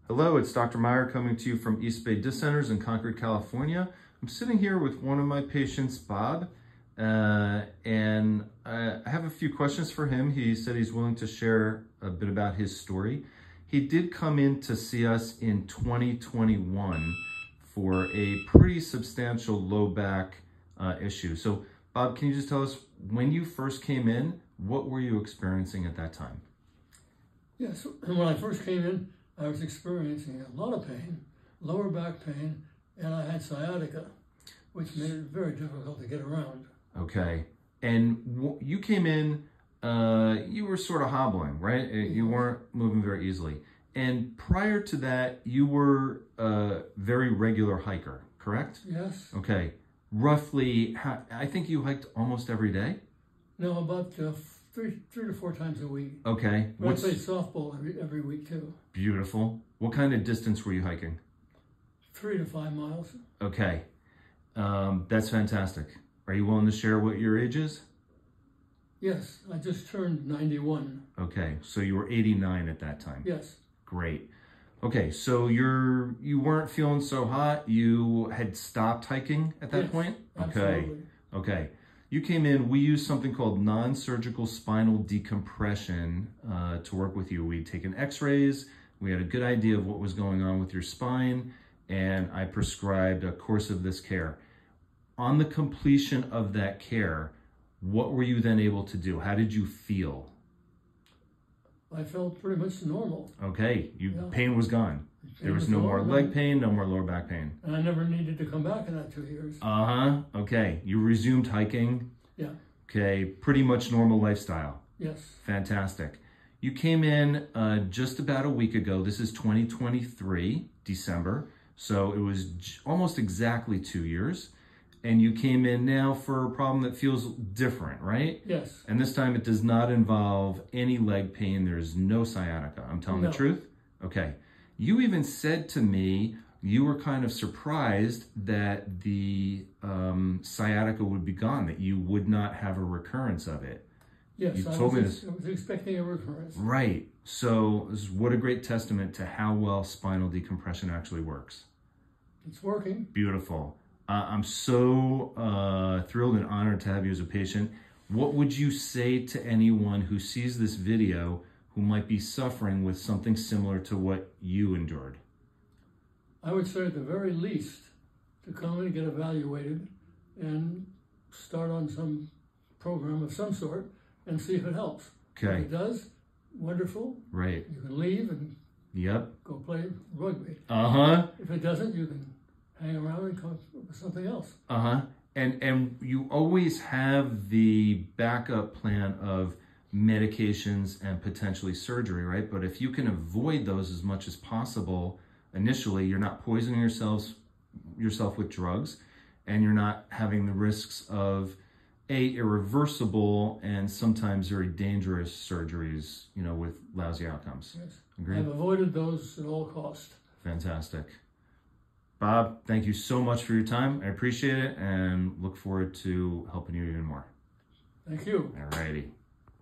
Hello, it's Dr. Meyer coming to you from East Bay Disc Centers in Concord, California. I'm sitting here with one of my patients, Bob, and I have a few questions for him. He said he's willing to share a bit about his story. He did come in to see us in 2021 for a pretty substantial low back issue. So, Bob, can you just tell us, when you first came in, what were you experiencing at that time? Yes, when I first came in, I was experiencing a lot of pain, lower back pain, and I had sciatica, which made it very difficult to get around. Okay. And you came in, you were sort of hobbling, right? You weren't moving very easily. And prior to that, you were a very regular hiker, correct? Yes. Okay. Roughly, I think you hiked almost every day? No, about three to four times a week. Okay. But I played softball every week too. Beautiful. What kind of distance were you hiking? 3 to 5 miles. Okay. That's fantastic. Are you willing to share what your age is? Yes, I just turned 91. Okay, so you were 89 at that time. Yes. Great. Okay, so you weren't feeling so hot. You had stopped hiking at that point? Absolutely. Okay. You came in, we used something called Non-Surgical Spinal Decompression to work with you. We'd taken x-rays, we had a good idea of what was going on with your spine, and I prescribed a course of this care. On the completion of that care, what were you then able to do? How did you feel? I felt pretty much normal. Okay, pain was gone. There was no more leg pain, no more lower back pain. And I never needed to come back in that 2 years. Okay. You resumed hiking? Yeah. Okay, pretty much normal lifestyle? Yes. Fantastic. You came in just about a week ago. This is 2023, December. So it was almost exactly 2 years. And you came in now for a problem that feels different, right? Yes. And this time it does not involve any leg pain. There's no sciatica. I'm telling the truth? Okay. You even said to me you were kind of surprised that the sciatica would be gone, that you would not have a recurrence of it. Yes, I was expecting a recurrence. Right. So what a great testament to how well spinal decompression actually works. It's working. Beautiful. I'm so thrilled and honored to have you as a patient. What would you say to anyone who sees this video who might be suffering with something similar to what you endured? I would say at the very least to come and get evaluated and start on some program of some sort and see if it helps. Okay. If it does, wonderful. Right. You can leave and go play rugby. If it doesn't, you can hang around and come up with something else. And you always have the backup plan of medications and potentially surgery, right? But if you can avoid those as much as possible, initially, you're not poisoning yourself with drugs, and you're not having the risks of irreversible and sometimes very dangerous surgeries, with lousy outcomes. Yes. Agreed? I've avoided those at all costs. Fantastic. Bob, thank you so much for your time. I appreciate it and look forward to helping you even more. Thank you. All righty.